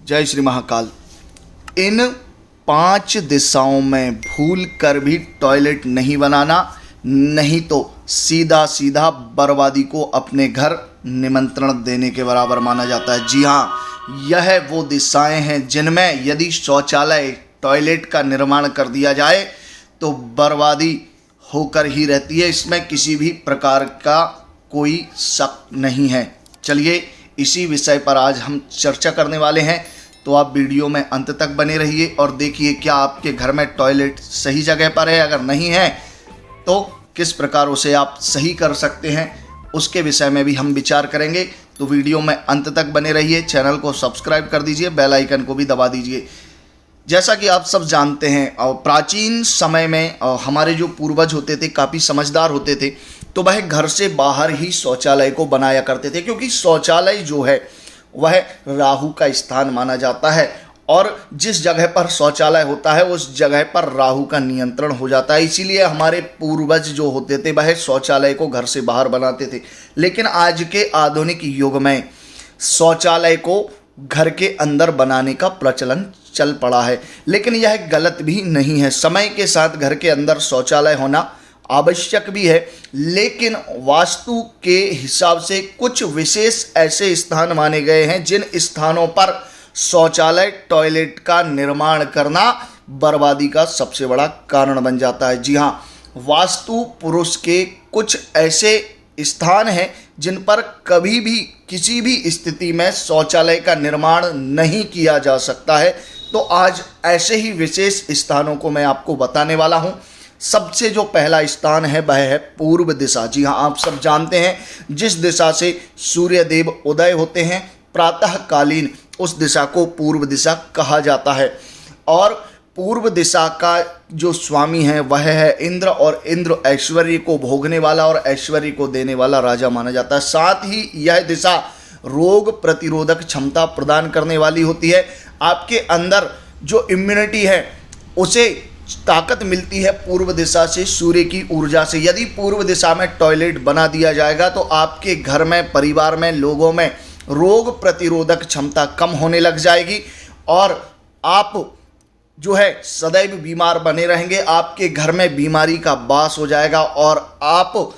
जय श्री महाकाल। इन 5 दिशाओं में भूल कर भी टॉयलेट नहीं बनाना, नहीं तो सीधा सीधा बर्बादी को अपने घर निमंत्रण देने के बराबर माना जाता है। जी हाँ, यह वो दिशाएं हैं जिनमें यदि शौचालय टॉयलेट का निर्माण कर दिया जाए तो बर्बादी होकर ही रहती है। इसमें किसी भी प्रकार का कोई शक नहीं है। चलिए, इसी विषय पर आज हम चर्चा करने वाले हैं, तो आप वीडियो में अंत तक बने रहिए और देखिए क्या आपके घर में टॉयलेट सही जगह पर है। अगर नहीं है तो किस प्रकार उसे आप सही कर सकते हैं, उसके विषय में भी हम विचार करेंगे। तो वीडियो में अंत तक बने रहिए, चैनल को सब्सक्राइब कर दीजिए, बेल आइकन को भी दबा दीजिए। जैसा कि आप सब जानते हैं, और प्राचीन समय में हमारे जो पूर्वज होते थे काफ़ी समझदार होते थे, तो वह घर से बाहर ही शौचालय को बनाया करते थे, क्योंकि शौचालय जो है वह राहु का स्थान माना जाता है और जिस जगह पर शौचालय होता है उस जगह पर राहु का नियंत्रण हो जाता है। इसीलिए हमारे पूर्वज जो होते थे वह शौचालय को घर से बाहर बनाते थे। लेकिन आज के आधुनिक युग में शौचालय को घर के अंदर बनाने का प्रचलन चल पड़ा है, लेकिन यह गलत भी नहीं है। समय के साथ घर के अंदर शौचालय होना आवश्यक भी है, लेकिन वास्तु के हिसाब से कुछ विशेष ऐसे स्थान माने गए हैं जिन स्थानों पर शौचालय टॉयलेट का निर्माण करना बर्बादी का सबसे बड़ा कारण बन जाता है। जी हाँ, वास्तु पुरुष के कुछ ऐसे स्थान हैं जिन पर कभी भी किसी भी स्थिति में शौचालय का निर्माण नहीं किया जा सकता है। तो आज ऐसे ही विशेष स्थानों को मैं आपको बताने वाला हूँ। सबसे जो पहला स्थान है वह है पूर्व दिशा। जी हाँ, आप सब जानते हैं जिस दिशा से सूर्य देव उदय होते हैं प्रातःकालीन, उस दिशा को पूर्व दिशा कहा जाता है। और पूर्व दिशा का जो स्वामी है वह है इंद्र, और इंद्र ऐश्वर्य को भोगने वाला और ऐश्वर्य को देने वाला राजा माना जाता है। साथ ही यह दिशा रोग प्रतिरोधक क्षमता प्रदान करने वाली होती है। आपके अंदर जो इम्यूनिटी है उसे ताकत मिलती है पूर्व दिशा से, सूर्य की ऊर्जा से। यदि पूर्व दिशा में टॉयलेट बना दिया जाएगा तो आपके घर में, परिवार में, लोगों में रोग प्रतिरोधक क्षमता कम होने लग जाएगी और आप जो है सदैव बीमार बने रहेंगे। आपके घर में बीमारी का वास हो जाएगा और आप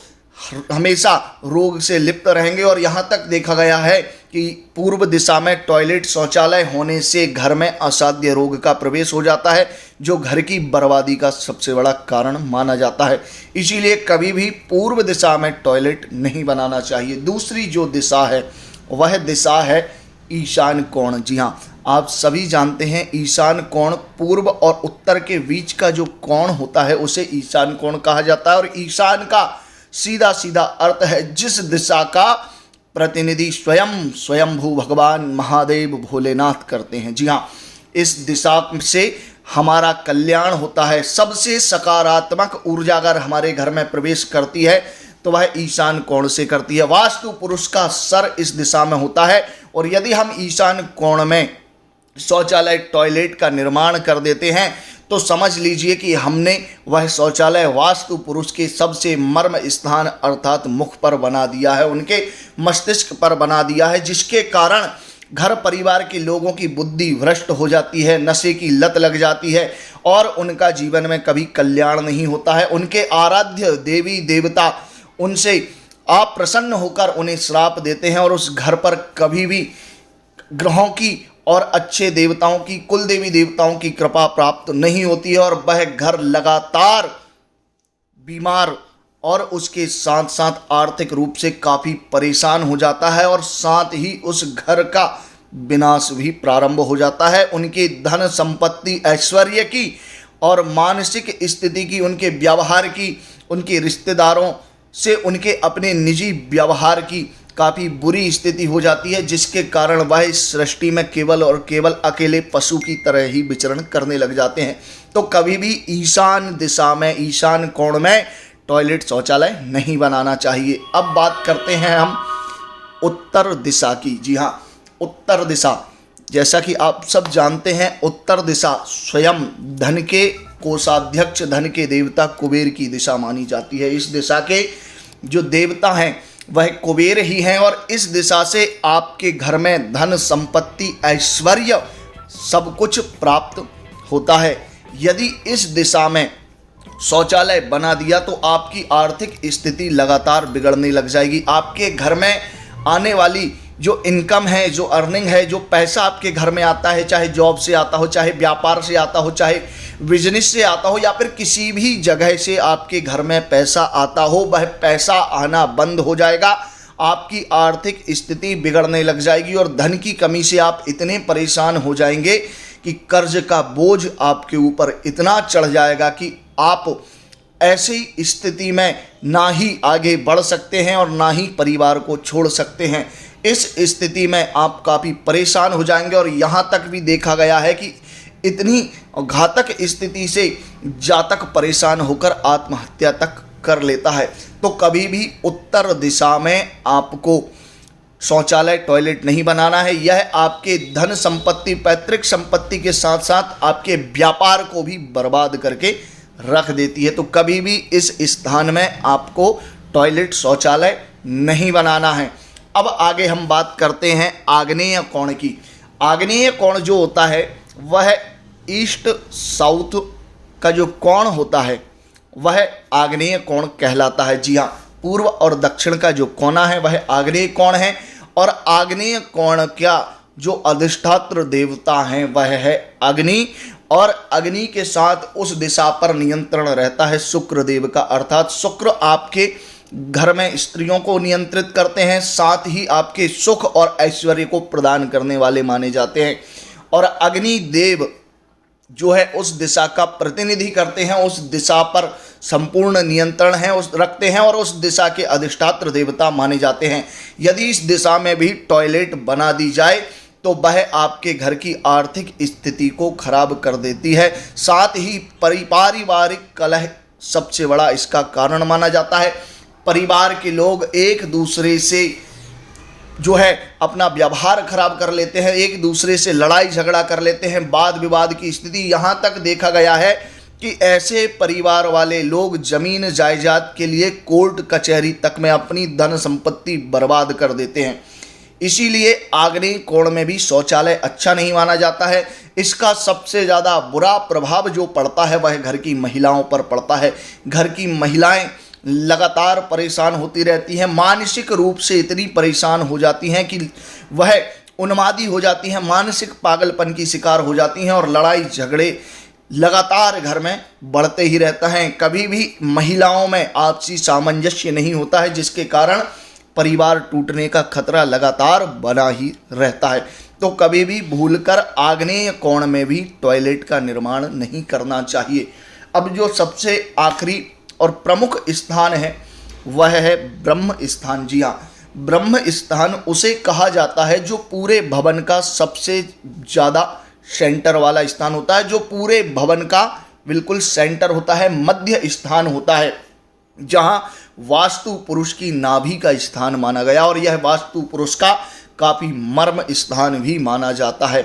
हमेशा रोग से लिप्त रहेंगे। और यहाँ तक देखा गया है कि पूर्व दिशा में टॉयलेट शौचालय होने से घर में असाध्य रोग का प्रवेश हो जाता है, जो घर की बर्बादी का सबसे बड़ा कारण माना जाता है। इसीलिए कभी भी पूर्व दिशा में टॉयलेट नहीं बनाना चाहिए। दूसरी जो दिशा है वह दिशा है ईशान कोण। जी हाँ, आप सभी जानते हैं ईशान कोण पूर्व और उत्तर के बीच का जो कोण होता है उसे ईशान कोण कहा जाता है। और ईशान का सीधा सीधा अर्थ है जिस दिशा का प्रतिनिधि स्वयंभू भगवान महादेव भोलेनाथ करते हैं। जी हाँ, इस दिशा से हमारा कल्याण होता है। सबसे सकारात्मक ऊर्जा अगर हमारे घर में प्रवेश करती है तो वह ईशान कोण से करती है। वास्तु पुरुष का सर इस दिशा में होता है और यदि हम ईशान कोण में शौचालय टॉयलेट का निर्माण कर देते हैं तो समझ लीजिए कि हमने वह शौचालय वास्तु पुरुष के सबसे मर्म स्थान अर्थात मुख पर बना दिया है, उनके मस्तिष्क पर बना दिया है, जिसके कारण घर परिवार के लोगों की बुद्धि भ्रष्ट हो जाती है, नशे की लत लग जाती है और उनका जीवन में कभी कल्याण नहीं होता है। उनके आराध्य देवी देवता उनसे अप्रसन्न होकर उन्हें श्राप देते हैं और उस घर पर कभी भी ग्रहों की और अच्छे देवताओं की, कुल देवी देवताओं की कृपा प्राप्त नहीं होती है और वह घर लगातार बीमार और उसके साथ साथ आर्थिक रूप से काफ़ी परेशान हो जाता है और साथ ही उस घर का विनाश भी प्रारंभ हो जाता है। उनकी धन संपत्ति, ऐश्वर्य की और मानसिक स्थिति की, उनके व्यवहार की, उनके रिश्तेदारों से उनके अपने निजी व्यवहार की काफ़ी बुरी स्थिति हो जाती है, जिसके कारण वह इस सृष्टि में केवल और केवल अकेले पशु की तरह ही विचरण करने लग जाते हैं। तो कभी भी ईशान दिशा में, ईशान कोण में टॉयलेट शौचालय नहीं बनाना चाहिए। अब बात करते हैं हम उत्तर दिशा की। जी हाँ, उत्तर दिशा, जैसा कि आप सब जानते हैं, उत्तर दिशा स्वयं धन के कोषाध्यक्ष, धन के देवता कुबेर की दिशा मानी जाती है। इस दिशा के जो देवता हैं वह कुबेर ही हैं और इस दिशा से आपके घर में धन संपत्ति ऐश्वर्य सब कुछ प्राप्त होता है। यदि इस दिशा में शौचालय बना दिया तो आपकी आर्थिक स्थिति लगातार बिगड़ने लग जाएगी। आपके घर में आने वाली जो इनकम है, जो अर्निंग है, जो पैसा आपके घर में आता है, चाहे जॉब से आता हो, चाहे व्यापार से आता हो, चाहे बिजनेस से आता हो, या फिर किसी भी जगह से आपके घर में पैसा आता हो, वह पैसा आना बंद हो जाएगा। आपकी आर्थिक स्थिति बिगड़ने लग जाएगी और धन की कमी से आप इतने परेशान हो जाएंगे कि कर्ज का बोझ आपके ऊपर इतना चढ़ जाएगा कि आप ऐसी स्थिति में ना ही आगे बढ़ सकते हैं और ना ही परिवार को छोड़ सकते हैं। इस स्थिति में आप काफ़ी परेशान हो जाएंगे और यहाँ तक भी देखा गया है कि इतनी घातक स्थिति से जातक परेशान होकर आत्महत्या तक कर लेता है। तो कभी भी उत्तर दिशा में आपको शौचालय, टॉयलेट नहीं बनाना है। यह आपके धन संपत्ति, पैतृक संपत्ति के साथ साथ आपके व्यापार को भी बर्बाद करके रख देती है। तो कभी भी इस स्थान में आपको टॉयलेट, शौचालय नहीं बनाना है। अब आगे हम बात करते हैं आग्नेय कोण की। आग्नेय कोण जो होता है वह ईस्ट साउथ का जो कोण होता है वह आग्नेय कोण कहलाता है। जी हाँ, पूर्व और दक्षिण का जो कोना है वह आग्नेय कोण है। और आग्नेय कोण का जो अधिष्ठात्र देवता हैं वह है अग्नि, और अग्नि के साथ उस दिशा पर नियंत्रण रहता है शुक्र देव का। अर्थात शुक्र आपके घर में स्त्रियों को नियंत्रित करते हैं, साथ ही आपके सुख और ऐश्वर्य को प्रदान करने वाले माने जाते हैं। और अग्नि देव जो है उस दिशा का प्रतिनिधि करते हैं, उस दिशा पर संपूर्ण नियंत्रण है उस रखते हैं और उस दिशा के अधिष्ठात्र देवता माने जाते हैं। यदि इस दिशा में भी टॉयलेट बना दी जाए तो वह आपके घर की आर्थिक स्थिति को खराब कर देती है। साथ ही पारिवारिक कलह सबसे बड़ा इसका कारण माना जाता है। परिवार के लोग एक दूसरे से जो है अपना व्यवहार खराब कर लेते हैं, एक दूसरे से लड़ाई झगड़ा कर लेते हैं, वाद विवाद की स्थिति। यहाँ तक देखा गया है कि ऐसे परिवार वाले लोग जमीन जायदाद के लिए कोर्ट कचहरी तक में अपनी धन संपत्ति बर्बाद कर देते हैं। इसीलिए आग्नेय कोण में भी शौचालय अच्छा नहीं माना जाता है। इसका सबसे ज़्यादा बुरा प्रभाव जो पड़ता है वह घर की महिलाओं पर पड़ता है। घर की महिलाएं लगातार परेशान होती रहती हैं, मानसिक रूप से इतनी परेशान हो जाती हैं कि वह उन्मादी हो जाती हैं, मानसिक पागलपन की शिकार हो जाती हैं और लड़ाई झगड़े लगातार घर में बढ़ते ही रहता है। कभी भी महिलाओं में आपसी सामंजस्य नहीं होता है, जिसके कारण परिवार टूटने का खतरा लगातार बना ही रहता है। तो कभी भी भूलकर आग्नेय कोण में भी टॉयलेट का निर्माण नहीं करना चाहिए। अब जो सबसे आखिरी और प्रमुख स्थान है वह है ब्रह्म स्थान। जी हाँ, ब्रह्म स्थान उसे कहा जाता है जो पूरे भवन का सबसे ज़्यादा सेंटर वाला स्थान होता है, जो पूरे भवन का बिल्कुल सेंटर होता है, मध्य स्थान होता है, जहाँ वास्तु पुरुष की नाभि का स्थान माना गया। और यह वास्तु पुरुष का काफ़ी मर्म स्थान भी माना जाता है।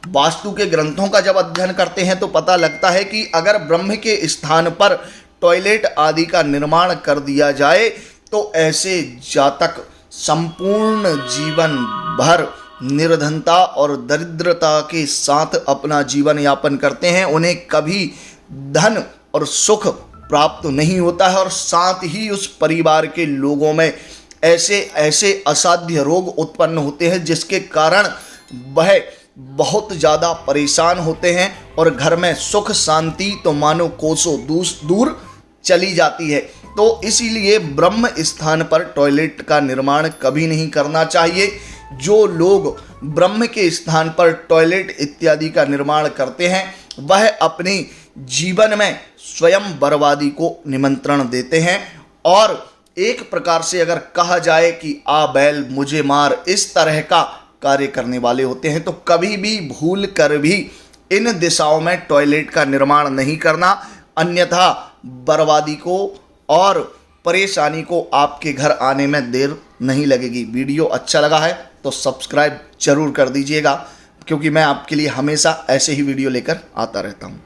वास्तु के ग्रंथों का जब अध्ययन करते हैं तो पता लगता है कि अगर ब्रह्म के स्थान पर टॉयलेट आदि का निर्माण कर दिया जाए तो ऐसे जातक संपूर्ण जीवन भर निर्धनता और दरिद्रता के साथ अपना जीवन यापन करते हैं। उन्हें कभी धन और सुख प्राप्त नहीं होता है और साथ ही उस परिवार के लोगों में ऐसे ऐसे असाध्य रोग उत्पन्न होते हैं जिसके कारण वह बहुत ज़्यादा परेशान होते हैं और घर में सुख शांति तो मानो कोसों दूर चली जाती है। तो इसीलिए ब्रह्म स्थान पर टॉयलेट का निर्माण कभी नहीं करना चाहिए। जो लोग ब्रह्म के स्थान पर टॉयलेट इत्यादि का निर्माण करते हैं वह अपने जीवन में स्वयं बर्बादी को निमंत्रण देते हैं। और एक प्रकार से अगर कहा जाए कि आ बैल मुझे मार, इस तरह का कार्य करने वाले होते हैं। तो कभी भी भूल कर भी इन दिशाओं में टॉयलेट का निर्माण नहीं करना, अन्यथा बर्बादी को और परेशानी को आपके घर आने में देर नहीं लगेगी। वीडियो अच्छा लगा है तो सब्सक्राइब जरूर कर दीजिएगा, क्योंकि मैं आपके लिए हमेशा ऐसे ही वीडियो लेकर आता रहता हूँ।